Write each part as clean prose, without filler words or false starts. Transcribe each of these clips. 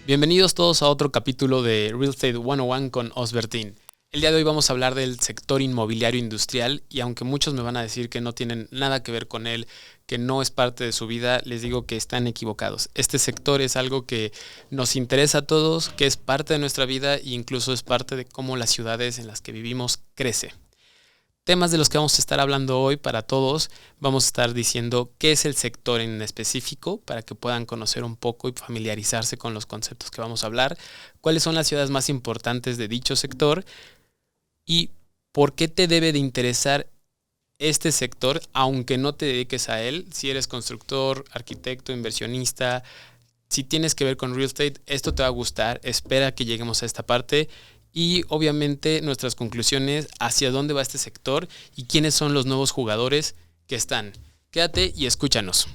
Bienvenidos todos a otro capítulo de Real Estate 101 con Osbertín. El día de hoy vamos a hablar del sector inmobiliario industrial y aunque muchos me van a decir que no tienen nada que ver con él, que no es parte de su vida, les digo que están equivocados. Este sector es algo que nos interesa a todos, que es parte de nuestra vida e incluso es parte de cómo las ciudades en las que vivimos crece. Temas de los que vamos a estar hablando hoy para todos, vamos a estar diciendo qué es el sector en específico para que puedan conocer un poco y familiarizarse con los conceptos que vamos a hablar, cuáles son las ciudades más importantes de dicho sector y por qué te debe de interesar este sector, aunque no te dediques a él. Si eres constructor, arquitecto, inversionista, si tienes que ver con real estate, esto te va a gustar. Espera que lleguemos a esta parte y obviamente nuestras conclusiones hacia dónde va este sector y quiénes son los nuevos jugadores que están. Quédate y escúchanos.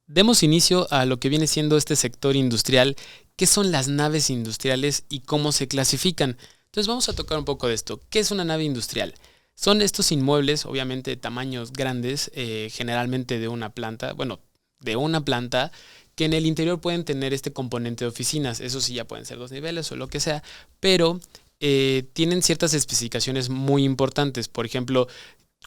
Demos inicio a lo que viene siendo este sector industrial, qué son las naves industriales y cómo se clasifican. Entonces vamos a tocar un poco de esto. ¿Qué es una nave industrial? Son estos inmuebles, obviamente de tamaños grandes, generalmente de una planta, que en el interior pueden tener este componente de oficinas. Eso sí, ya pueden ser 2 niveles o lo que sea, pero tienen ciertas especificaciones muy importantes. Por ejemplo,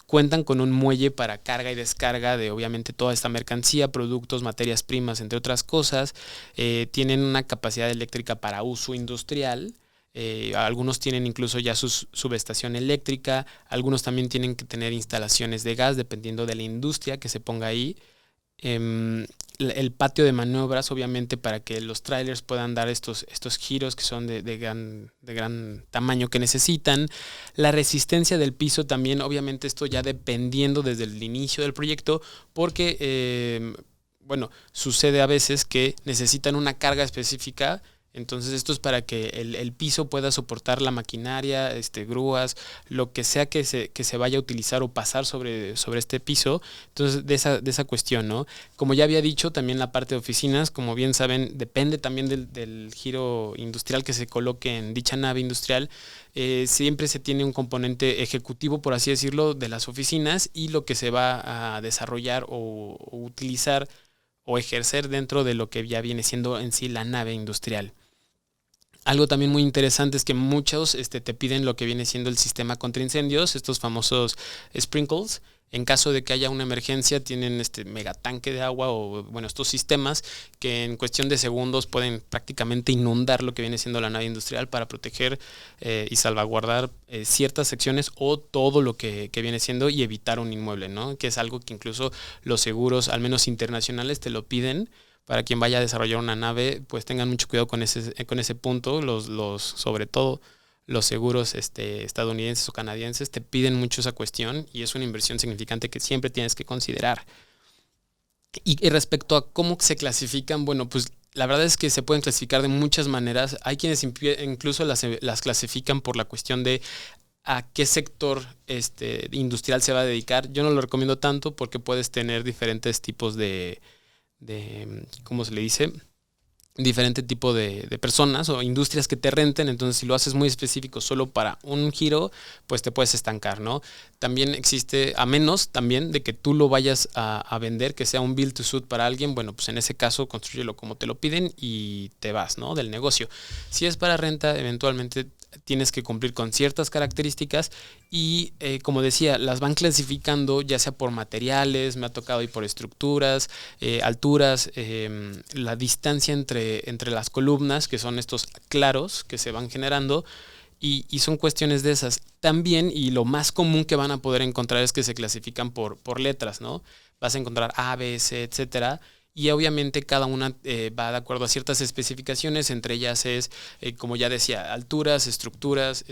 cuentan con un muelle para carga y descarga de obviamente toda esta mercancía, productos, materias primas, entre otras cosas. Tienen una capacidad eléctrica para uso industrial. Algunos tienen incluso ya su subestación eléctrica. Algunos también tienen que tener instalaciones de gas dependiendo de la industria que se ponga ahí. El patio de maniobras, obviamente, para que los trailers puedan dar estos giros que son de gran tamaño que necesitan. La resistencia del piso también, obviamente, esto ya dependiendo desde el inicio del proyecto, porque, sucede a veces que necesitan una carga específica. Entonces esto es para que el piso pueda soportar la maquinaria, grúas, lo que sea que se vaya a utilizar o pasar sobre este piso. Entonces de esa cuestión, ¿no? Como ya había dicho, también la parte de oficinas, como bien saben, depende también del giro industrial que se coloque en dicha nave industrial. Siempre se tiene un componente ejecutivo, por así decirlo, de las oficinas y lo que se va a desarrollar o utilizar o ejercer dentro de lo que ya viene siendo en sí la nave industrial. Algo también muy interesante es que muchos te piden lo que viene siendo el sistema contra incendios, estos famosos sprinkles. En caso de que haya una emergencia, tienen este megatanque de agua o estos sistemas que en cuestión de segundos pueden prácticamente inundar lo que viene siendo la nave industrial para proteger y salvaguardar ciertas secciones o todo lo que viene siendo y evitar un inmueble, ¿no? Que es algo que incluso los seguros, al menos internacionales, te lo piden. Para quien vaya a desarrollar una nave, pues tengan mucho cuidado con ese punto. Sobre todo los seguros estadounidenses o canadienses te piden mucho esa cuestión y es una inversión significante que siempre tienes que considerar. Y respecto a cómo se clasifican, pues la verdad es que se pueden clasificar de muchas maneras. Hay quienes incluso las clasifican por la cuestión de a qué sector industrial se va a dedicar. Yo no lo recomiendo tanto porque puedes tener diferentes tipos de ¿cómo se le dice? Diferente tipo de personas o industrias que te renten. Entonces si lo haces muy específico solo para un giro, pues te puedes estancar, ¿no? También existe, a menos también de que tú lo vayas a vender, que sea un build to suit para alguien, pues en ese caso constrúyelo como te lo piden y te vas, ¿no? Del negocio. Si es para renta, eventualmente tienes que cumplir con ciertas características y como decía, las van clasificando ya sea por materiales, me ha tocado ir por estructuras, alturas, la distancia entre las columnas, que son estos claros que se van generando y son cuestiones de esas. También, y lo más común que van a poder encontrar es que se clasifican por letras, ¿no? Vas a encontrar A, B, C, etcétera. Y obviamente cada una va de acuerdo a ciertas especificaciones, entre ellas es, como ya decía, alturas, estructuras,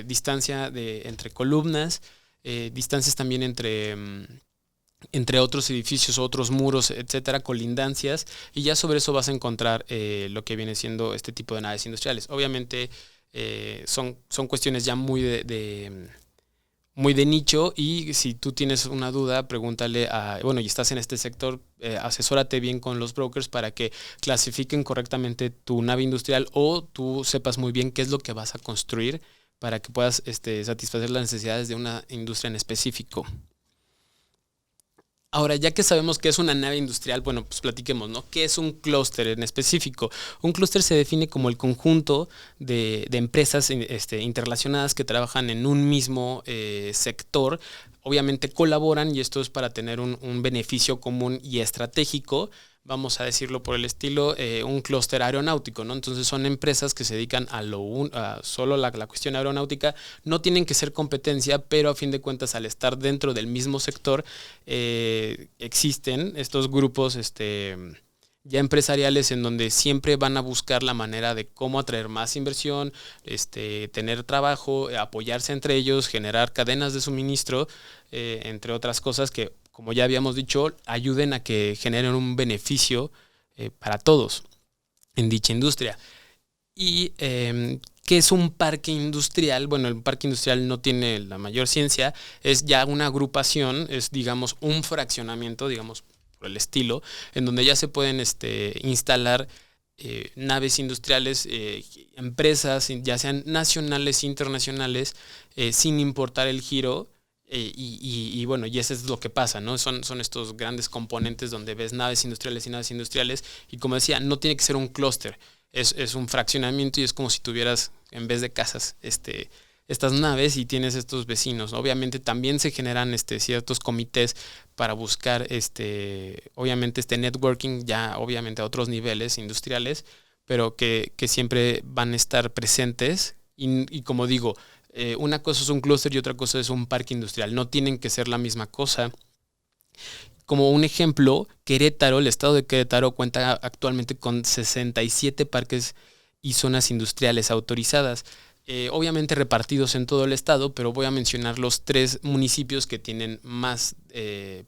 distancia entre columnas, distancias también entre otros edificios, otros muros, etcétera, colindancias, y ya sobre eso vas a encontrar lo que viene siendo este tipo de naves industriales. Obviamente son cuestiones ya muy de nicho y si tú tienes una duda, pregúntale y estás en este sector, asesórate bien con los brokers para que clasifiquen correctamente tu nave industrial o tú sepas muy bien qué es lo que vas a construir para que puedas satisfacer las necesidades de una industria en específico. Ahora, ya que sabemos qué es una nave industrial, bueno, pues platiquemos, ¿no? ¿Qué es un clúster en específico? Un clúster se define como el conjunto de empresas interrelacionadas que trabajan en un mismo sector. Obviamente colaboran y esto es para tener un beneficio común y estratégico. Vamos a decirlo por el estilo, un clúster aeronáutico, ¿no? Entonces son empresas que se dedican a solo la cuestión aeronáutica, no tienen que ser competencia, pero a fin de cuentas al estar dentro del mismo sector existen estos grupos ya empresariales en donde siempre van a buscar la manera de cómo atraer más inversión, tener trabajo, apoyarse entre ellos, generar cadenas de suministro, entre otras cosas que, como ya habíamos dicho, ayuden a que generen un beneficio para todos en dicha industria. Y ¿qué es un parque industrial? Bueno, el parque industrial no tiene la mayor ciencia, es ya una agrupación, es digamos un fraccionamiento, digamos por el estilo, en donde ya se pueden instalar naves industriales, empresas, ya sean nacionales, internacionales, sin importar el giro. Y bueno, y eso es lo que pasa, ¿no? Son estos grandes componentes donde ves naves industriales y naves industriales. Y como decía, no tiene que ser un clúster, es un fraccionamiento y es como si tuvieras, en vez de casas, estas naves y tienes estos vecinos. Obviamente también se generan ciertos comités para buscar obviamente networking ya obviamente a otros niveles industriales, pero que siempre van a estar presentes y como digo, una cosa es un clúster y otra cosa es un parque industrial. No tienen que ser la misma cosa. Como un ejemplo, Querétaro, el estado de Querétaro cuenta actualmente con 67 parques y zonas industriales autorizadas. Obviamente repartidos en todo el estado, pero voy a mencionar los 3 municipios que tienen más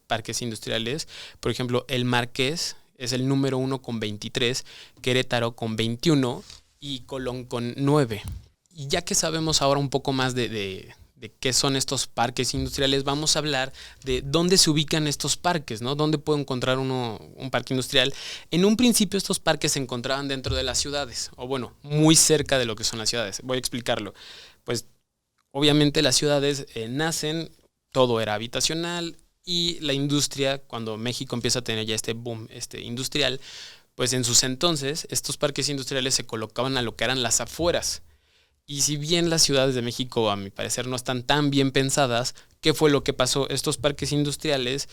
parques industriales. Por ejemplo, El Marqués es el número 1 con 23, Querétaro con 21 y Colón con 9. Y ya que sabemos ahora un poco más de qué son estos parques industriales, vamos a hablar de dónde se ubican estos parques, ¿no? ¿Dónde puedo encontrar un parque industrial? En un principio estos parques se encontraban dentro de las ciudades, o bueno, muy cerca de lo que son las ciudades. Voy a explicarlo. Pues obviamente las ciudades nacen, todo era habitacional y la industria, cuando México empieza a tener ya este boom industrial, pues en sus entonces estos parques industriales se colocaban a lo que eran las afueras. Y si bien las ciudades de México, a mi parecer, no están tan bien pensadas, ¿qué fue lo que pasó? Estos parques industriales,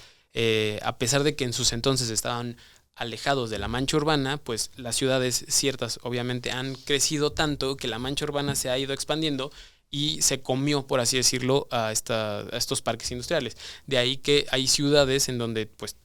a pesar de que en sus entonces estaban alejados de la mancha urbana, pues las ciudades ciertas obviamente han crecido tanto que la mancha urbana se ha ido expandiendo y se comió, por así decirlo, a estos parques industriales. De ahí que hay ciudades en donde pues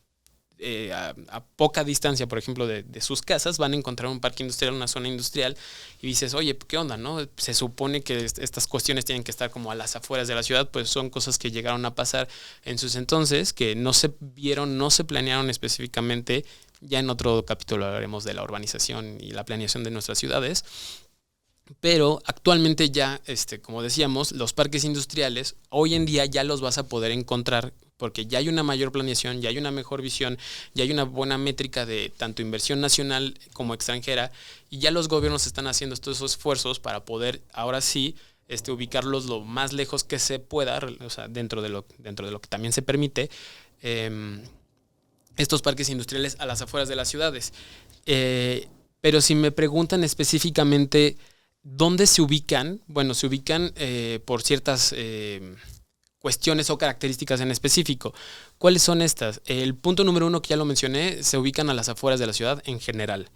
a poca distancia, por ejemplo, de sus casas, van a encontrar un parque industrial, una zona industrial, y dices, oye, ¿qué onda, no? Se supone que estas cuestiones tienen que estar como a las afueras de la ciudad, pues son cosas que llegaron a pasar en sus entonces, que no se vieron, no se planearon específicamente. Ya en otro capítulo hablaremos de la urbanización y la planeación de nuestras ciudades. Pero actualmente ya, como decíamos, los parques industriales, hoy en día ya los vas a poder encontrar porque ya hay una mayor planeación, ya hay una mejor visión, ya hay una buena métrica de tanto inversión nacional como extranjera y ya los gobiernos están haciendo estos esfuerzos para poder ahora sí ubicarlos lo más lejos que se pueda, o sea, dentro de lo que también se permite, estos parques industriales a las afueras de las ciudades. Pero si me preguntan específicamente dónde se ubican, bueno, se ubican por ciertas cuestiones o características en específico. ¿Cuáles son estas? El punto número 1 que ya lo mencioné, se ubican a las afueras de la ciudad en general.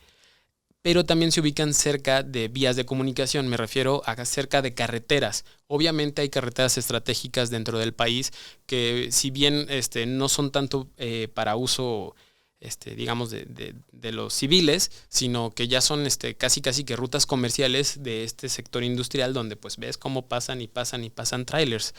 Pero también se ubican cerca de vías de comunicación, me refiero a cerca de carreteras. Obviamente hay carreteras estratégicas dentro del país que si bien no son tanto para uso digamos de los civiles, sino que ya son casi que rutas comerciales de este sector industrial donde pues ves cómo pasan y pasan y pasan trailers.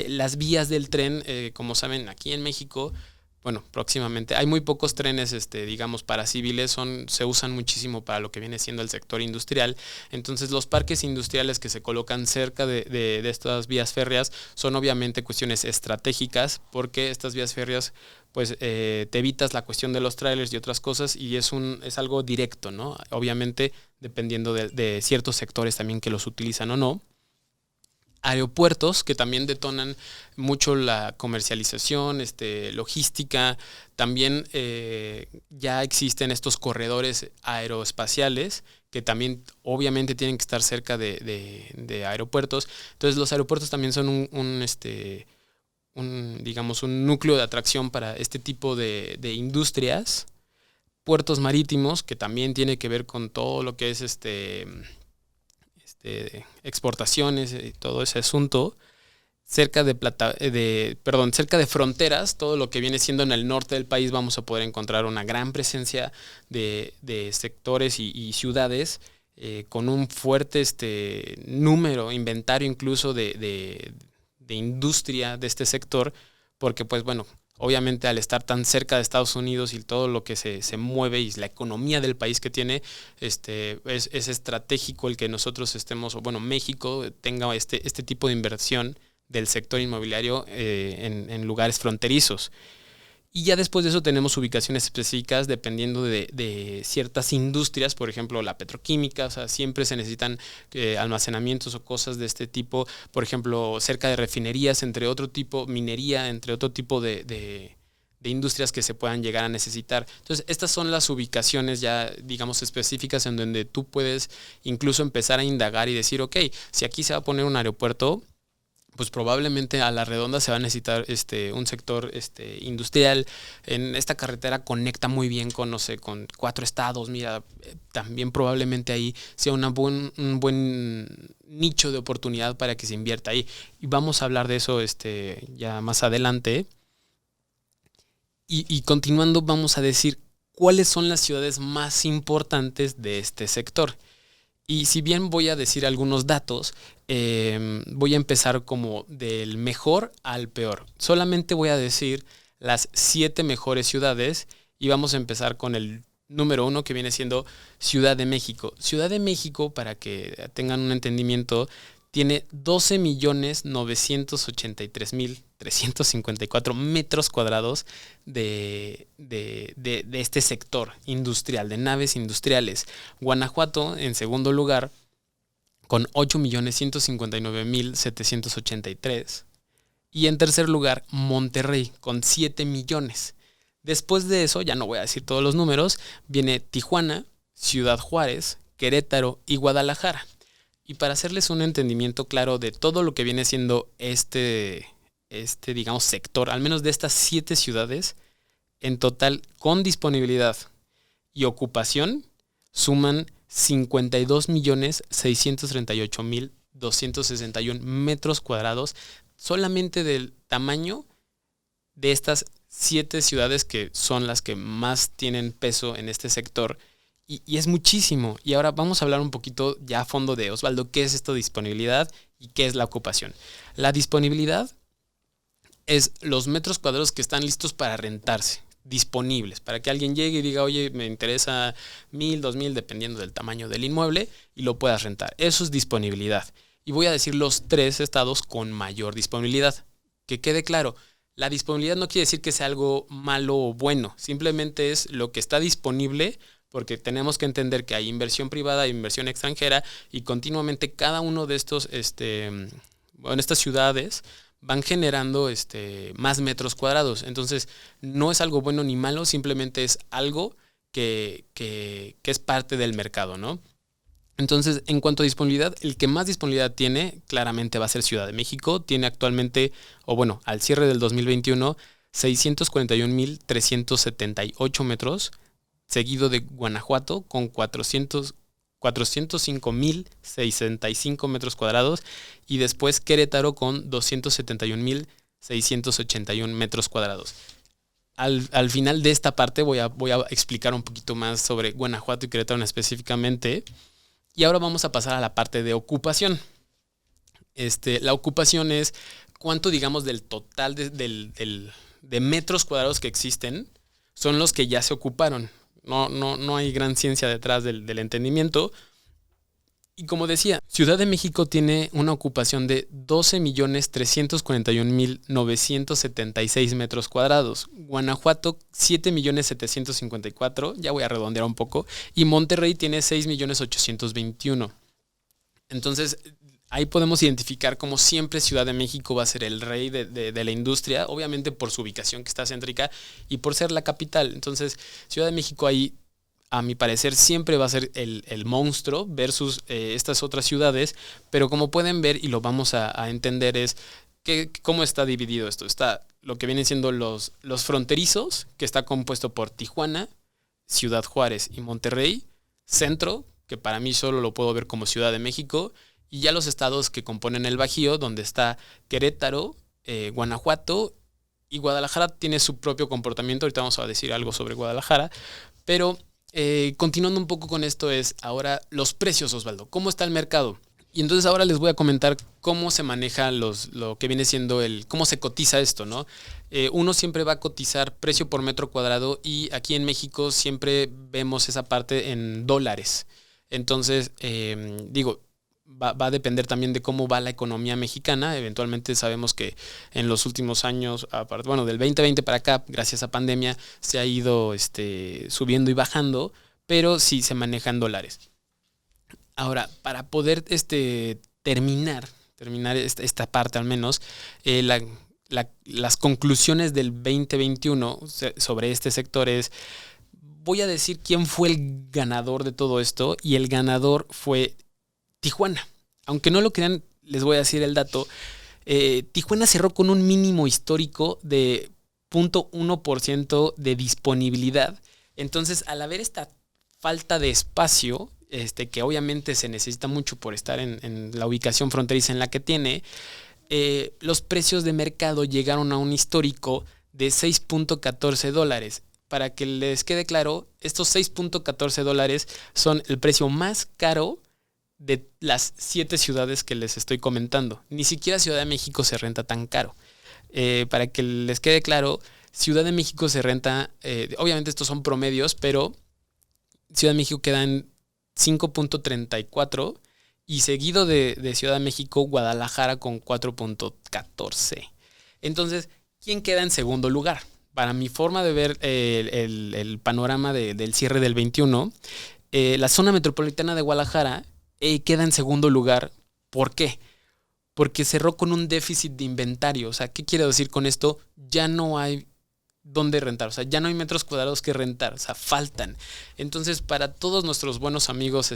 Las vías del tren, como saben, aquí en México, bueno, próximamente hay muy pocos trenes, digamos, para civiles, se usan muchísimo para lo que viene siendo el sector industrial. Entonces, los parques industriales que se colocan cerca de estas vías férreas son obviamente cuestiones estratégicas, porque estas vías férreas, pues, te evitas la cuestión de los trailers y otras cosas, y es algo directo, ¿no? Obviamente, dependiendo de ciertos sectores también que los utilizan o no. aeropuertos que también detonan mucho la comercialización, logística. También ya existen estos corredores aeroespaciales que también obviamente tienen que estar cerca de aeropuertos. Entonces los aeropuertos también son digamos, un núcleo de atracción para este tipo de industrias. Puertos marítimos, que también tiene que ver con todo lo que es exportaciones y todo ese asunto. Cerca cerca de fronteras, todo lo que viene siendo en el norte del país, vamos a poder encontrar una gran presencia de sectores y ciudades con un fuerte número, inventario incluso de industria de este sector, porque pues bueno, obviamente al estar tan cerca de Estados Unidos y todo lo que se mueve y la economía del país que tiene, es estratégico el que nosotros estemos, o bueno, México tenga este tipo de inversión del sector inmobiliario en lugares fronterizos. Y ya después de eso tenemos ubicaciones específicas dependiendo de ciertas industrias, por ejemplo la petroquímica, o sea, siempre se necesitan almacenamientos o cosas de este tipo, por ejemplo cerca de refinerías, entre otro tipo, minería, entre otro tipo de industrias que se puedan llegar a necesitar. Entonces estas son las ubicaciones ya digamos específicas en donde tú puedes incluso empezar a indagar y decir, ok, si aquí se va a poner un aeropuerto, pues probablemente a la redonda se va a necesitar un sector industrial. En esta carretera conecta muy bien con, no sé, con 4 estados. Mira, también probablemente ahí sea un buen nicho de oportunidad para que se invierta ahí. Y vamos a hablar de eso ya más adelante. Y continuando, vamos a decir cuáles son las ciudades más importantes de este sector. Y si bien voy a decir algunos datos, voy a empezar como del mejor al peor. Solamente voy a decir las 7 mejores ciudades y vamos a empezar con el número 1, que viene siendo Ciudad de México. Ciudad de México, para que tengan un entendimiento, tiene 12.983.354 metros cuadrados de este sector industrial, de naves industriales. Guanajuato, en segundo lugar, con 8.159.783. Y en tercer lugar, Monterrey, con 7 millones. Después de eso, ya no voy a decir todos los números, viene Tijuana, Ciudad Juárez, Querétaro y Guadalajara. Y para hacerles un entendimiento claro de todo lo que viene siendo digamos, sector, al menos de estas 7 ciudades, en total, con disponibilidad y ocupación, suman 52.638.261 metros cuadrados solamente del tamaño de estas 7 ciudades que son las que más tienen peso en este sector. Y es muchísimo. Y ahora vamos a hablar un poquito ya a fondo de, Osvaldo, qué es esto de disponibilidad y qué es la ocupación. La disponibilidad es los metros cuadrados que están listos para rentarse, disponibles, para que alguien llegue y diga, oye, me interesa 1,000, 2,000, dependiendo del tamaño del inmueble, y lo puedas rentar. Eso es disponibilidad. Y voy a decir los 3 estados con mayor disponibilidad. Que quede claro, la disponibilidad no quiere decir que sea algo malo o bueno, simplemente es lo que está disponible, porque tenemos que entender que hay inversión privada, hay inversión extranjera, y continuamente cada uno de estos, estas ciudades van generando más metros cuadrados. Entonces, no es algo bueno ni malo, simplemente es algo que es parte del mercado, ¿no? Entonces, en cuanto a disponibilidad, el que más disponibilidad tiene, claramente va a ser Ciudad de México. Tiene actualmente, o bueno, al cierre del 2021, 641.378 metros, seguido de Guanajuato con 405.065 metros cuadrados, y después Querétaro con 271.681 metros cuadrados. Al final de esta parte voy a explicar un poquito más sobre Guanajuato y Querétaro específicamente. Y ahora vamos a pasar a la parte de ocupación. La ocupación es cuánto, digamos, del total de metros cuadrados que existen son los que ya se ocuparon. No hay gran ciencia detrás del entendimiento. Y como decía, Ciudad de México tiene una ocupación de 12.341.976 metros cuadrados. Guanajuato, 7.754.000, ya voy a redondear un poco. Y Monterrey tiene 6.821.000. Entonces, ahí podemos identificar como siempre Ciudad de México va a ser el rey de la industria, obviamente por su ubicación que está céntrica y por ser la capital. Entonces, Ciudad de México ahí, a mi parecer, siempre va a ser el monstruo versus estas otras ciudades, pero como pueden ver y lo vamos a entender es cómo está dividido esto. Está lo que vienen siendo los fronterizos, que está compuesto por Tijuana, Ciudad Juárez y Monterrey, centro, que para mí solo lo puedo ver como Ciudad de México, y ya los estados que componen el Bajío, donde está Querétaro, Guanajuato y Guadalajara tiene su propio comportamiento. Ahorita vamos a decir algo sobre Guadalajara, pero continuando un poco con esto es ahora los precios, Osvaldo. ¿Cómo está el mercado? Y entonces ahora les voy a comentar cómo se maneja lo que viene siendo cómo se cotiza esto, ¿no? Uno siempre va a cotizar precio por metro cuadrado y aquí en México siempre vemos esa parte en dólares. Entonces, va a depender también de cómo va la economía mexicana. Eventualmente sabemos que en los últimos años, del 2020 para acá, gracias a pandemia, se ha ido subiendo y bajando, pero sí se maneja en dólares. Ahora, para poder terminar esta parte al menos, las conclusiones del 2021 sobre este sector es, voy a decir quién fue el ganador de todo esto, y el ganador fue Tijuana. Aunque no lo crean, les voy a decir el dato. Tijuana cerró con un mínimo histórico de 0.1% de disponibilidad. Entonces, al haber esta falta de espacio, que obviamente se necesita mucho por estar en la ubicación fronteriza en la que tiene, los precios de mercado llegaron a un histórico de $6.14. Para que les quede claro, estos $6.14 son el precio más caro de las 7 ciudades que les estoy comentando. Ni siquiera Ciudad de México se renta tan caro. Para que les quede claro, Ciudad de México se renta, obviamente estos son promedios, pero Ciudad de México queda en 5.34 y seguido de Ciudad de México, Guadalajara con 4.14. Entonces, ¿quién queda en segundo lugar? Para mi forma de ver el panorama del cierre del 21, la zona metropolitana de Guadalajara queda en segundo lugar. ¿Por qué? Porque cerró con un déficit de inventario. O sea, ¿qué quiero decir con esto? Ya no hay dónde rentar. O sea, ya no hay metros cuadrados que rentar. O sea, faltan. Entonces, para todos nuestros buenos amigos,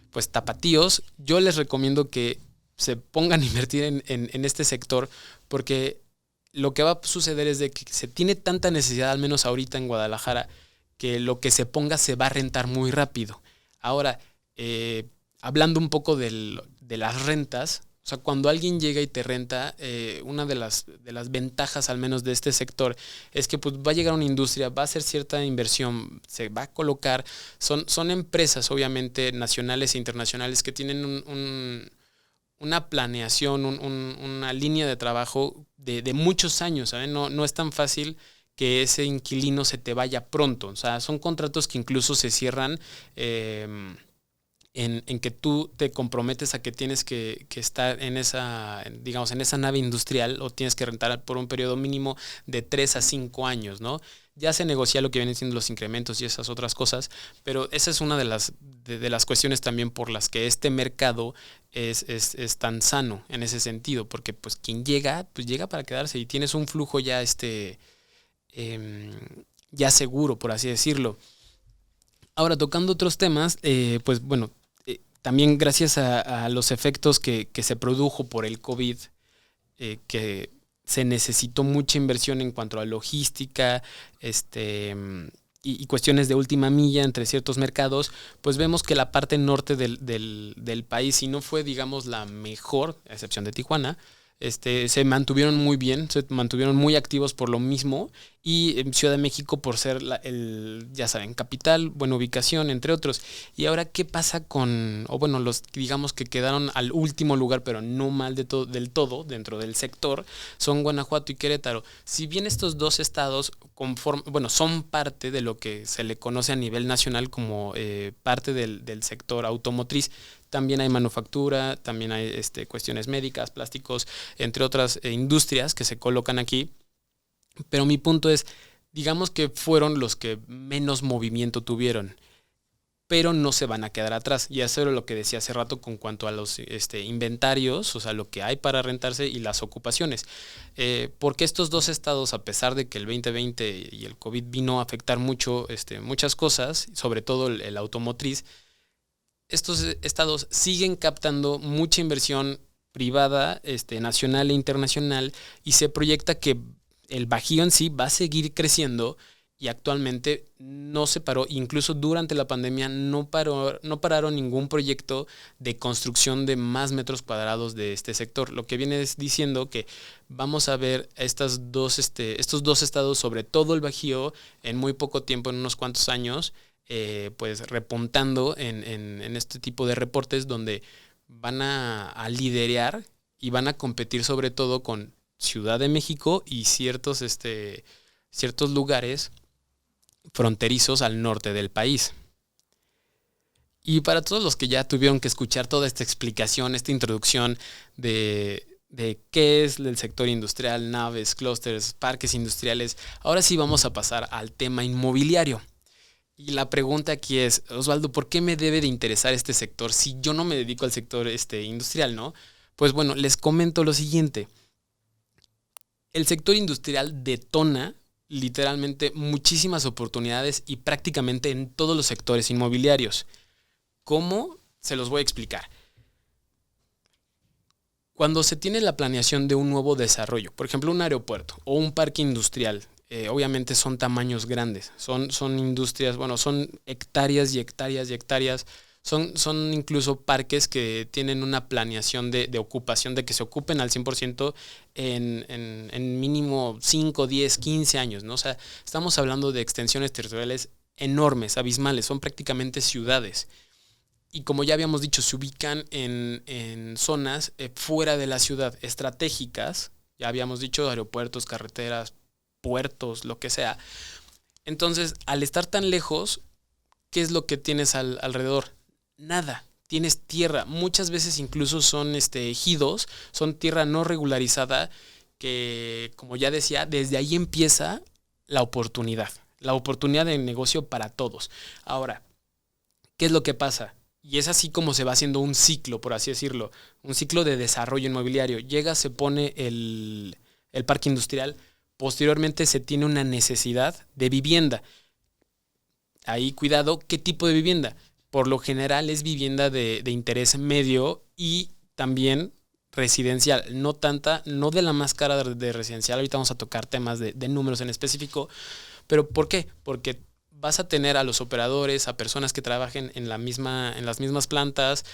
pues tapatíos, yo les recomiendo que se pongan a invertir en este sector, porque lo que va a suceder es de que se tiene tanta necesidad, al menos ahorita en Guadalajara, que lo que se ponga se va a rentar muy rápido. Ahora, hablando un poco de las rentas, o sea, cuando alguien llega y te renta, una de las ventajas al menos de este sector es que pues, va a llegar una industria, va a hacer cierta inversión, se va a colocar, son empresas obviamente nacionales e internacionales que tienen una planeación, una línea de trabajo de muchos años, ¿sabes? No es tan fácil que ese inquilino se te vaya pronto. O sea, son contratos que incluso se cierran en que tú te comprometes a que tienes que estar en esa nave industrial, o tienes que rentar por un periodo mínimo de 3 a 5 años, ¿no? Ya se negocia lo que vienen siendo los incrementos y esas otras cosas, pero esa es una de las cuestiones también por las que este mercado es tan sano en ese sentido, porque pues quien llega, pues llega para quedarse y tienes un flujo ya ya seguro, por así decirlo. Ahora, tocando otros temas, pues bueno, también gracias a los efectos que se produjo por el COVID, que se necesitó mucha inversión en cuanto a logística, y cuestiones de última milla entre ciertos mercados, pues vemos que la parte norte del país, si no fue, digamos, la mejor, a excepción de Tijuana, se mantuvieron muy bien, se mantuvieron muy activos por lo mismo, y en Ciudad de México por ser ya saben, capital, buena ubicación, entre otros. Y ahora, ¿qué pasa los digamos que quedaron al último lugar, pero no mal del todo dentro del sector? Son Guanajuato y Querétaro. Si bien estos dos estados son parte de lo que se le conoce a nivel nacional como parte del sector automotriz, también hay manufactura, también hay cuestiones médicas, plásticos, entre otras industrias que se colocan aquí. Pero mi punto es, digamos que fueron los que menos movimiento tuvieron. pero no se van a quedar atrás. Y eso era lo que decía hace rato con cuanto a los inventarios, o sea, lo que hay para rentarse y las ocupaciones. Porque estos dos estados, a pesar de que el 2020 y el COVID vino a afectar mucho muchas cosas, sobre todo el automotriz, estos estados siguen captando mucha inversión privada, nacional e internacional, y se proyecta que el Bajío en sí va a seguir creciendo y actualmente no se paró, incluso durante la pandemia no pararon ningún proyecto de construcción de más metros cuadrados de este sector, lo que viene diciendo que vamos a ver estos dos estados, sobre todo el Bajío, en muy poco tiempo, en unos cuantos años, pues repuntando en este tipo de reportes donde van a liderear y van a competir sobre todo con Ciudad de México y ciertos lugares fronterizos al norte del país. Y para todos los que ya tuvieron que escuchar toda esta explicación, esta introducción de qué es el sector industrial, naves, clústeres, parques industriales, ahora sí vamos a pasar al tema inmobiliario. Y la pregunta aquí es, Osvaldo, ¿por qué me debe de interesar este sector si yo no me dedico al sector industrial, ¿no? Pues bueno, les comento lo siguiente. El sector industrial detona literalmente muchísimas oportunidades y prácticamente en todos los sectores inmobiliarios. ¿Cómo? Se los voy a explicar. Cuando se tiene la planeación de un nuevo desarrollo, por ejemplo un aeropuerto o un parque industrial, obviamente son tamaños grandes, son industrias, bueno, son hectáreas y hectáreas y hectáreas. Son incluso parques que tienen una planeación de ocupación, de que se ocupen al 100% en mínimo 5, 10, 15 años, ¿no? O sea, estamos hablando de extensiones territoriales enormes, abismales, son prácticamente ciudades. Y como ya habíamos dicho, se ubican en zonas fuera de la ciudad, estratégicas, ya habíamos dicho aeropuertos, carreteras, puertos, lo que sea. Entonces, al estar tan lejos, ¿qué es lo que tienes alrededor? Nada, tienes tierra, muchas veces incluso son ejidos, son tierra no regularizada que, como ya decía, desde ahí empieza la oportunidad de negocio para todos. Ahora, ¿qué es lo que pasa? Y es así como se va haciendo un ciclo, por así decirlo, un ciclo de desarrollo inmobiliario. Llega, se pone el parque industrial, posteriormente se tiene una necesidad de vivienda. Ahí, cuidado, ¿qué tipo de vivienda? Por lo general es vivienda de interés medio y también residencial, no de la más cara de residencial. Ahorita vamos a tocar temas de números en específico, pero ¿por qué? Porque vas a tener a los operadores, a personas que trabajen en las mismas plantas,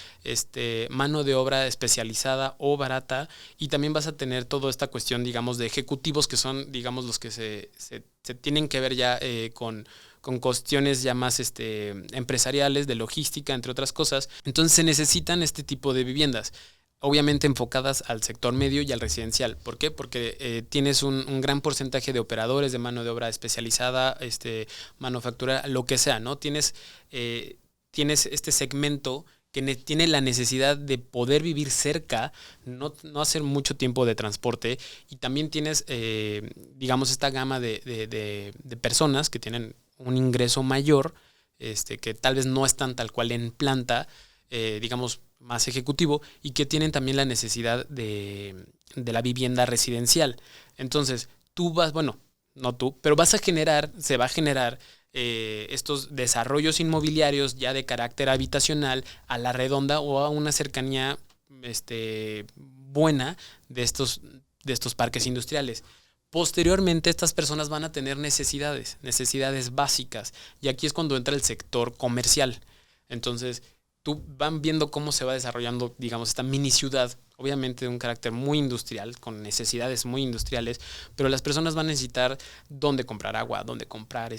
mano de obra especializada o barata, y también vas a tener toda esta cuestión, digamos, de ejecutivos que son, digamos, los que se tienen que ver ya con cuestiones ya más empresariales, de logística, entre otras cosas. Entonces se necesitan este tipo de viviendas, obviamente enfocadas al sector medio y al residencial. ¿Por qué? Porque tienes un gran porcentaje de operadores, de mano de obra especializada, manufactura, lo que sea, ¿no? Tienes este segmento que tiene la necesidad de poder vivir cerca, no hacer mucho tiempo de transporte, y también tienes, digamos, esta gama de personas que tienen un ingreso mayor, que tal vez no están tal cual en planta, digamos, más ejecutivo, y que tienen también la necesidad de la vivienda residencial. Entonces, se va a generar estos desarrollos inmobiliarios ya de carácter habitacional a la redonda o a una cercanía buena de estos parques industriales. Posteriormente, estas personas van a tener necesidades básicas, y aquí es cuando entra el sector comercial. Entonces, tú van viendo cómo se va desarrollando, digamos, esta mini ciudad, obviamente de un carácter muy industrial, con necesidades muy industriales, pero las personas van a necesitar dónde comprar agua, dónde comprar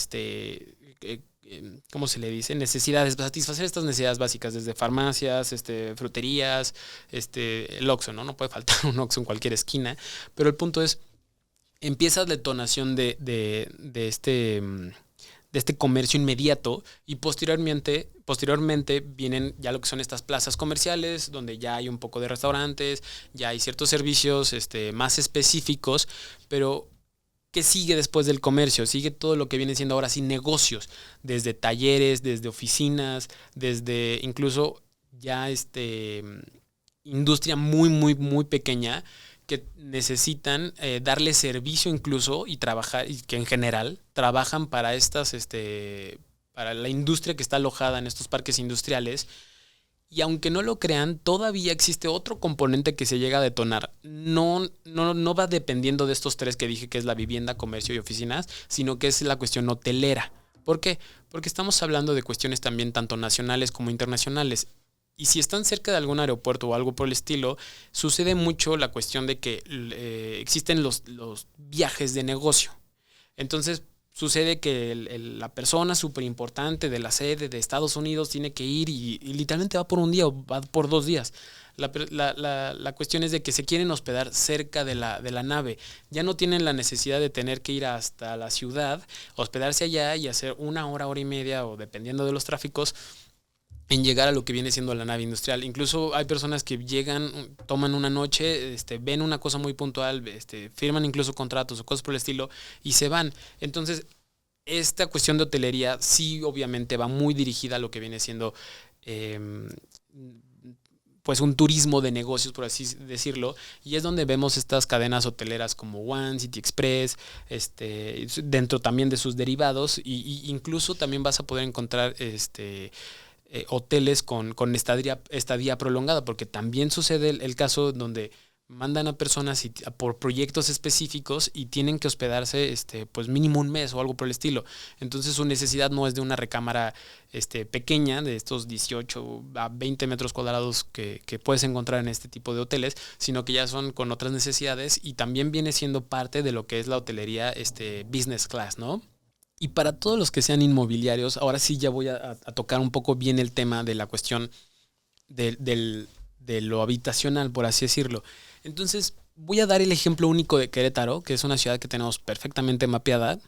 ¿cómo se le dice? Necesidades, satisfacer estas necesidades básicas, desde farmacias, fruterías, el Oxxo, ¿no? No puede faltar un Oxxo en cualquier esquina, pero el punto es, empieza la detonación de este comercio inmediato, y posteriormente vienen ya lo que son estas plazas comerciales, donde ya hay un poco de restaurantes, ya hay ciertos servicios más específicos, pero ¿qué sigue después del comercio? Sigue todo lo que viene siendo ahora sí negocios, desde talleres, desde oficinas, desde incluso ya industria muy, muy, muy pequeña que necesitan darle servicio incluso y trabajar, y que en general trabajan para para la industria que está alojada en estos parques industriales. Y aunque no lo crean, todavía existe otro componente que se llega a detonar. No va dependiendo de estos tres que dije, que es la vivienda, comercio y oficinas, sino que es la cuestión hotelera. ¿Por qué? Porque estamos hablando de cuestiones también tanto nacionales como internacionales. Y si están cerca de algún aeropuerto o algo por el estilo, sucede mucho la cuestión de que existen los viajes de negocio. Entonces, sucede que la persona súper importante de la sede de Estados Unidos tiene que ir y literalmente va por un día o va por 2 días. La cuestión es de que se quieren hospedar cerca de la nave. Ya no tienen la necesidad de tener que ir hasta la ciudad, hospedarse allá y hacer 1 hora, hora y media, o dependiendo de los tráficos, en llegar a lo que viene siendo la nave industrial. Incluso hay personas que llegan, toman una noche, ven una cosa muy puntual, firman incluso contratos o cosas por el estilo y se van. Entonces, esta cuestión de hotelería sí obviamente va muy dirigida a lo que viene siendo pues un turismo de negocios, por así decirlo, y es donde vemos estas cadenas hoteleras como One, City Express, dentro también de sus derivados, y incluso también vas a poder encontrar hoteles con estadía prolongada, porque también sucede el caso donde mandan a personas por proyectos específicos y tienen que hospedarse pues mínimo un mes o algo por el estilo. Entonces su necesidad no es de una recámara pequeña, de estos 18 a 20 metros cuadrados que puedes encontrar en este tipo de hoteles, sino que ya son con otras necesidades, y también viene siendo parte de lo que es la hotelería business class, ¿no? Y para todos los que sean inmobiliarios, ahora sí ya voy a tocar un poco bien el tema de la cuestión de lo habitacional, por así decirlo. Entonces, voy a dar el ejemplo único de Querétaro, que es una ciudad que tenemos perfectamente mapeada.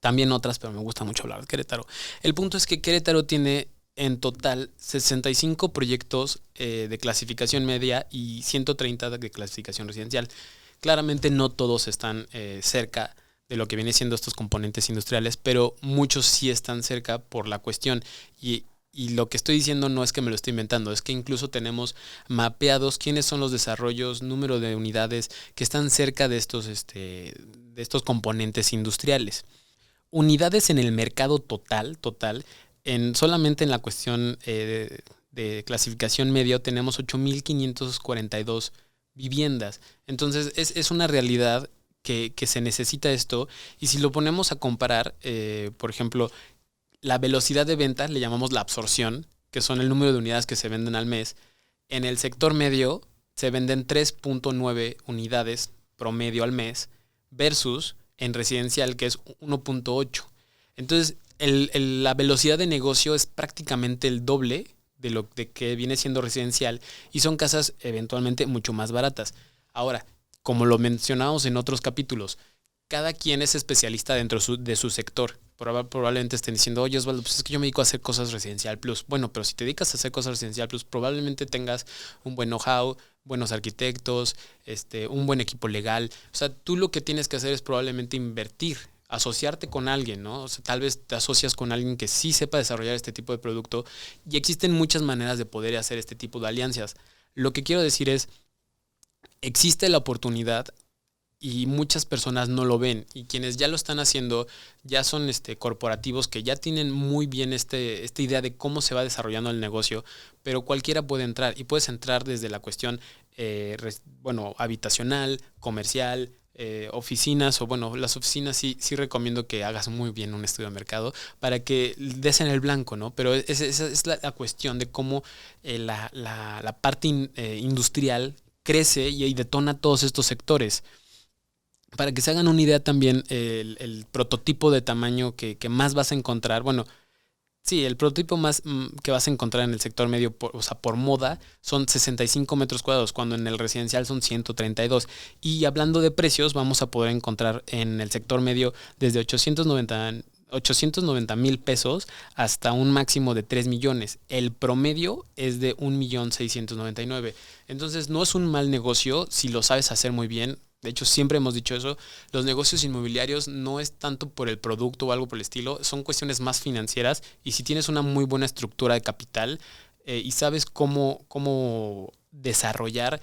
También otras, pero me gusta mucho hablar de Querétaro. El punto es que Querétaro tiene en total 65 proyectos de clasificación media y 130 de clasificación residencial. Claramente no todos están cerca de lo que viene siendo estos componentes industriales, pero muchos sí están cerca por la cuestión. Y lo que estoy diciendo no es que me lo estoy inventando, es que incluso tenemos mapeados quiénes son los desarrollos, número de unidades que están cerca de estos componentes industriales. Unidades en el mercado total, solamente en la cuestión de clasificación media tenemos 8,542 viviendas. Entonces es una realidad que se necesita esto, y si lo ponemos a comparar, por ejemplo, la velocidad de venta, le llamamos la absorción, que son el número de unidades que se venden al mes. En el sector medio se venden 3.9 unidades promedio al mes, versus en residencial, que es 1.8. Entonces, la velocidad de negocio es prácticamente el doble de lo de que viene siendo residencial, y son casas eventualmente mucho más baratas. Ahora, como lo mencionamos en otros capítulos, cada quien es especialista dentro de su sector. Probablemente estén diciendo, oye, Osvaldo, pues es que yo me dedico a hacer cosas residencial plus. Bueno, pero si te dedicas a hacer cosas residencial plus, probablemente tengas un buen know-how, buenos arquitectos, un buen equipo legal. O sea, tú lo que tienes que hacer es probablemente invertir, asociarte con alguien, ¿no? O sea, tal vez te asocias con alguien que sí sepa desarrollar este tipo de producto, y existen muchas maneras de poder hacer este tipo de alianzas. Lo que quiero decir es, existe la oportunidad, y muchas personas no lo ven, y quienes ya lo están haciendo ya son corporativos que ya tienen muy bien esta idea de cómo se va desarrollando el negocio, pero cualquiera puede entrar, y puedes entrar desde la cuestión habitacional, comercial, oficinas, o bueno, las oficinas sí recomiendo que hagas muy bien un estudio de mercado para que des en el blanco, ¿no? Pero esa es la cuestión de cómo la parte industrial crece y detona todos estos sectores. Para que se hagan una idea también, el prototipo de tamaño que más vas a encontrar, bueno, sí, el prototipo más que vas a encontrar en el sector medio, por moda, son 65 metros cuadrados, cuando en el residencial son 132. Y hablando de precios, vamos a poder encontrar en el sector medio desde 890,000 pesos hasta un máximo de 3 millones. El promedio es de 1,699,000. Entonces no es un mal negocio si lo sabes hacer muy bien. De hecho, siempre hemos dicho eso. Los negocios inmobiliarios no es tanto por el producto o algo por el estilo, son cuestiones más financieras y si tienes una muy buena estructura de capital y sabes cómo desarrollar,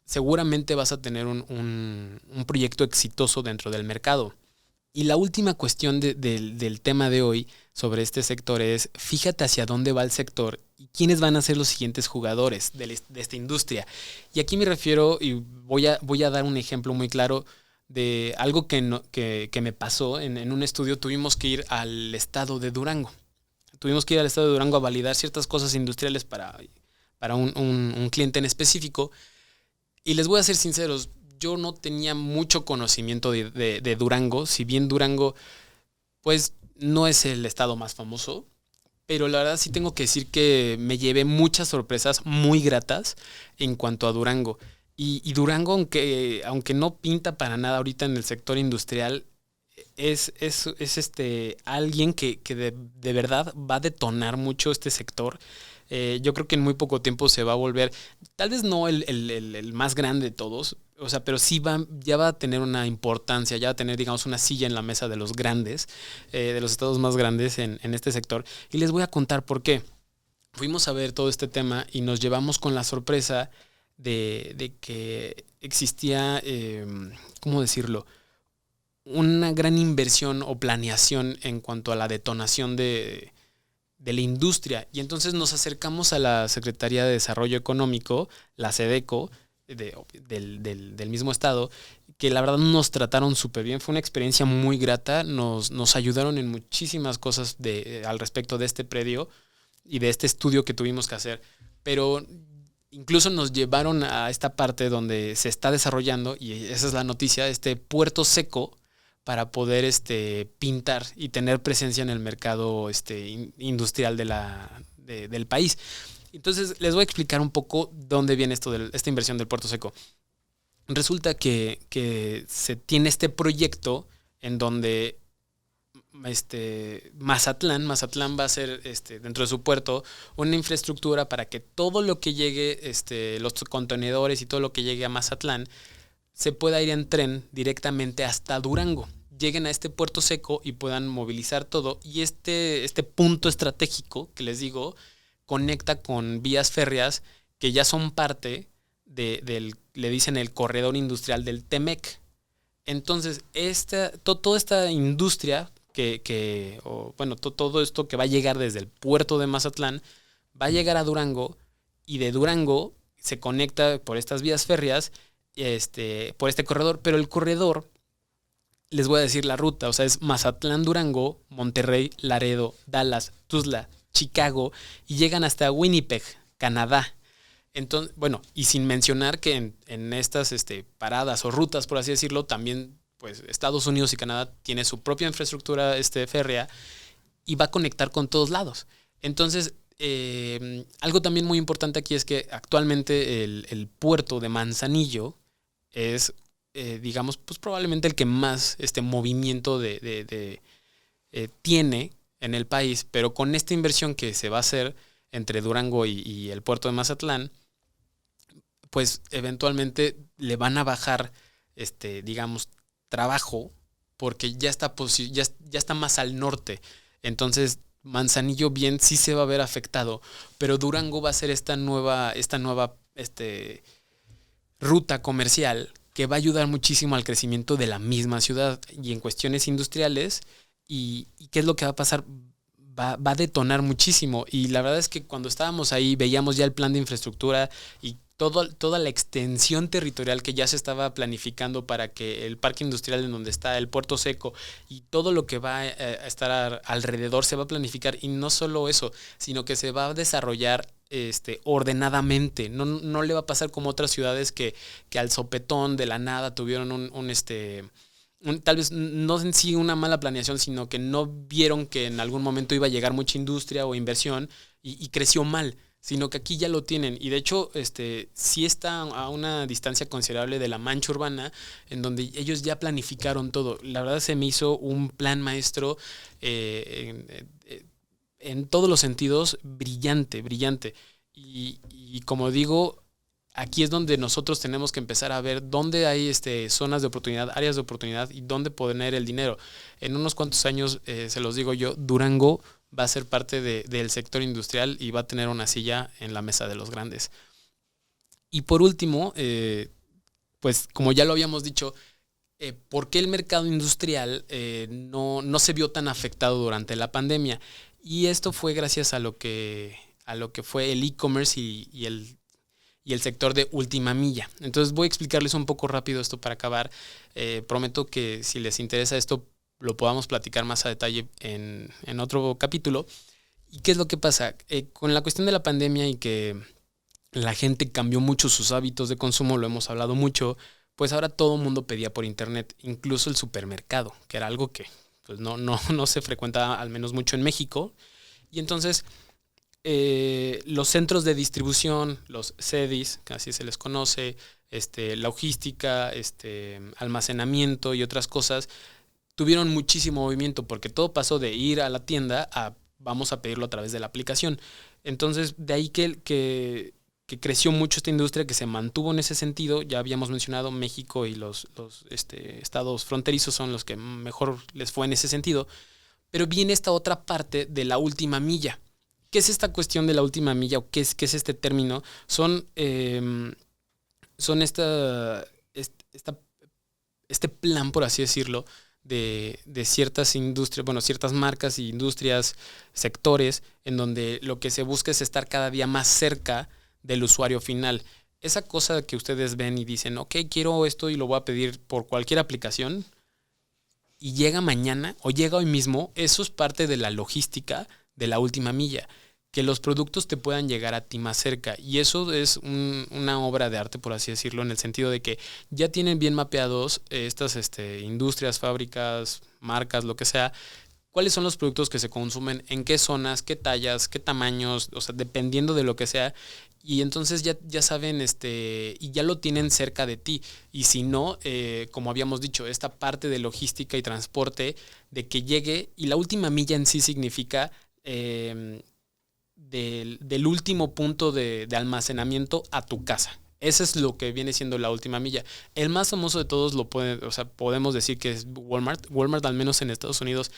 seguramente vas a tener un proyecto exitoso dentro del mercado. Y la última cuestión del tema de hoy sobre este sector es, fíjate hacia dónde va el sector y quiénes van a ser los siguientes jugadores de esta industria. Y aquí me refiero, y voy a dar un ejemplo muy claro de algo que me pasó. En un estudio tuvimos que ir al estado de Durango. Tuvimos que ir al estado de Durango a validar ciertas cosas industriales para un cliente en específico. Y les voy a ser sinceros, yo no tenía mucho conocimiento de Durango, si bien Durango pues no es el estado más famoso, pero la verdad sí tengo que decir que me llevé muchas sorpresas muy gratas en cuanto a Durango. Y Durango, aunque no pinta para nada ahorita en el sector industrial, es alguien que de verdad va a detonar mucho este sector. Yo creo que en muy poco tiempo se va a volver, tal vez no el más grande de todos, o sea, pero sí ya va a tener una importancia, ya va a tener, digamos, una silla en la mesa de los grandes, de los estados más grandes en este sector. Y les voy a contar por qué. Fuimos a ver todo este tema y nos llevamos con la sorpresa de que existía, ¿cómo decirlo? Una gran inversión o planeación en cuanto a la detonación de la industria. Y entonces nos acercamos a la Secretaría de Desarrollo Económico, la SEDECO, del mismo estado, que la verdad nos trataron súper bien. Fue una experiencia muy grata. Nos ayudaron en muchísimas cosas al respecto de este predio y de este estudio que tuvimos que hacer. Pero incluso nos llevaron a esta parte donde se está desarrollando, y esa es la noticia, este puerto seco para poder pintar y tener presencia en el mercado industrial del país. Entonces les voy a explicar un poco dónde viene esta inversión del puerto seco. Resulta que se tiene este proyecto en donde Mazatlán va a ser dentro de su puerto una infraestructura para que todo lo que llegue, los contenedores y todo lo que llegue a Mazatlán se pueda ir en tren directamente hasta Durango. Lleguen a este puerto seco y puedan movilizar todo. Y este punto estratégico que les digo conecta con vías férreas que ya son parte le dicen el corredor industrial del Temec. Entonces, toda esta industria todo esto que va a llegar desde el puerto de Mazatlán va a llegar a Durango y de Durango se conecta por estas vías férreas por este corredor, pero el corredor, les voy a decir la ruta, o sea, es Mazatlán, Durango, Monterrey, Laredo, Dallas, Tuzla, Chicago y llegan hasta Winnipeg, Canadá. Entonces, bueno, y sin mencionar que en estas paradas o rutas, por así decirlo, también pues Estados Unidos y Canadá tiene su propia infraestructura férrea y va a conectar con todos lados. Entonces, algo también muy importante aquí es que actualmente el puerto de Manzanillo es, digamos, pues probablemente el que más movimiento tiene en el país, pero con esta inversión que se va a hacer entre Durango y el puerto de Mazatlán, pues eventualmente le van a bajar, digamos, trabajo porque ya está más al norte. Entonces, Manzanillo bien sí se va a ver afectado, pero Durango va a ser esta nueva ruta comercial que va a ayudar muchísimo al crecimiento de la misma ciudad y en cuestiones industriales. ¿Y qué es lo que va a pasar? Va a detonar muchísimo. Y la verdad es que cuando estábamos ahí veíamos ya el plan de infraestructura y toda la extensión territorial que ya se estaba planificando para que el parque industrial en donde está el puerto seco y todo lo que va a estar alrededor se va a planificar. Y no solo eso, sino que se va a desarrollar ordenadamente. No le va a pasar como otras ciudades que al sopetón de la nada tuvieron tal vez no en sí una mala planeación, sino que no vieron que en algún momento iba a llegar mucha industria o inversión y creció mal, sino que aquí ya lo tienen. Y de hecho, sí está a una distancia considerable de la mancha urbana, en donde ellos ya planificaron todo. La verdad se me hizo un plan maestro en todos los sentidos brillante. Y como digo, aquí es donde nosotros tenemos que empezar a ver dónde hay zonas de oportunidad, áreas de oportunidad y dónde poner el dinero. En unos cuantos años, se los digo yo, Durango va a ser parte del sector industrial y va a tener una silla en la mesa de los grandes. Y por último, pues como ya lo habíamos dicho, ¿por qué el mercado industrial no se vio tan afectado durante la pandemia? Y esto fue gracias a lo que fue el e-commerce y el sector de última milla. Entonces voy a explicarles un poco rápido esto para acabar. Prometo que si les interesa esto, lo podamos platicar más a detalle en otro capítulo. ¿Y qué es lo que pasa? Con la cuestión de la pandemia y que la gente cambió mucho sus hábitos de consumo, lo hemos hablado mucho, pues ahora todo el mundo pedía por internet, incluso el supermercado, que era algo que pues no se frecuenta al menos mucho en México. Y entonces los centros de distribución, los CEDIs, que así se les conoce, logística, almacenamiento y otras cosas, tuvieron muchísimo movimiento porque todo pasó de ir a la tienda a vamos a pedirlo a través de la aplicación. Entonces, de ahí que creció mucho esta industria, que se mantuvo en ese sentido. Ya habíamos mencionado México y los estados fronterizos son los que mejor les fue en ese sentido. Pero viene esta otra parte de la última milla. ¿Qué es esta cuestión de la última milla o qué es este término? Son este plan, por así decirlo, de ciertas industrias, bueno, ciertas marcas e industrias, sectores, en donde lo que se busca es estar cada día más cerca del usuario final. Esa cosa que ustedes ven y dicen, ok, quiero esto y lo voy a pedir por cualquier aplicación y llega mañana o llega hoy mismo, eso es parte de la logística de la última milla, que los productos te puedan llegar a ti más cerca. Y eso es una obra de arte, por así decirlo, en el sentido de que ya tienen bien mapeados estas industrias, fábricas, marcas, lo que sea, cuáles son los productos que se consumen, en qué zonas, qué tallas, qué tamaños, o sea, dependiendo de lo que sea. Y entonces ya saben, y ya lo tienen cerca de ti. Y si no, como habíamos dicho, esta parte de logística y transporte, de que llegue, y la última milla en sí significa del último punto de almacenamiento a tu casa. Ese es lo que viene siendo la última milla. El más famoso de todos podemos decir que es Walmart. Walmart, al menos en Estados Unidos,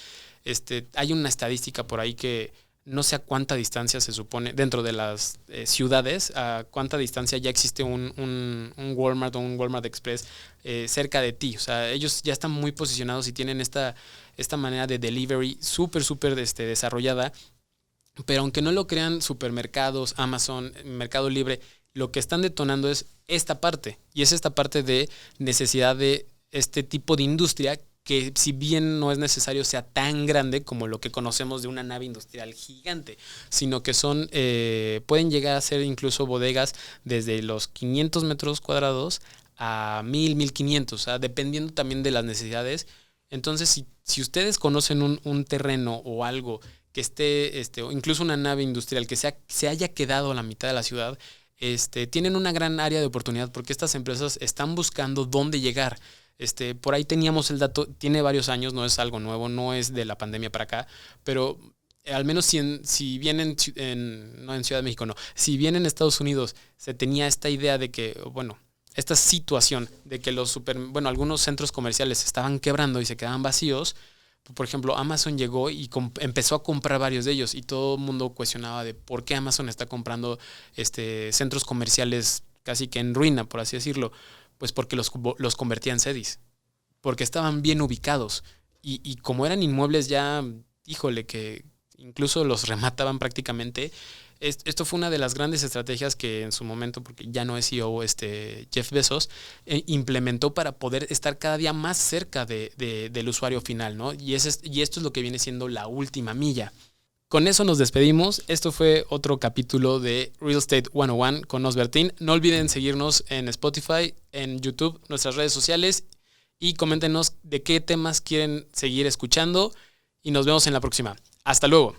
hay una estadística por ahí que no sé a cuánta distancia se supone, dentro de las ciudades, a cuánta distancia ya existe un Walmart o un Walmart Express cerca de ti. O sea, ellos ya están muy posicionados y tienen esta manera de delivery súper desarrollada. Pero aunque no lo crean, supermercados, Amazon, Mercado Libre, lo que están detonando es esta parte. Y es esta parte de necesidad de este tipo de industria que, si bien no es necesario sea tan grande como lo que conocemos de una nave industrial gigante, sino que pueden llegar a ser incluso bodegas desde los 500 metros cuadrados a 1,500, o sea, dependiendo también de las necesidades. Entonces, si ustedes conocen un terreno o algo que o incluso una nave industrial que se haya quedado a la mitad de la ciudad, tienen una gran área de oportunidad porque estas empresas están buscando dónde llegar. Por ahí teníamos el dato, tiene varios años, no es algo nuevo, no es de la pandemia para acá, pero al menos si bien no en Ciudad de México, no, si bien en Estados Unidos se tenía esta idea de que, bueno, esta situación de que algunos centros comerciales estaban quebrando y se quedaban vacíos. Por ejemplo, Amazon llegó y empezó a comprar varios de ellos y todo el mundo cuestionaba de por qué Amazon está comprando centros comerciales casi que en ruina, por así decirlo. Pues porque los convertía en CEDIs, porque estaban bien ubicados y como eran inmuebles ya, híjole, que incluso los remataban prácticamente. Esto fue una de las grandes estrategias que en su momento, porque ya no es CEO Jeff Bezos, implementó para poder estar cada día más cerca del usuario final, ¿no? Y esto es lo que viene siendo la última milla. Con eso nos despedimos. Esto fue otro capítulo de Real Estate 101 con Osbertín. No olviden seguirnos en Spotify, en YouTube, nuestras redes sociales y coméntenos de qué temas quieren seguir escuchando y nos vemos en la próxima. Hasta luego.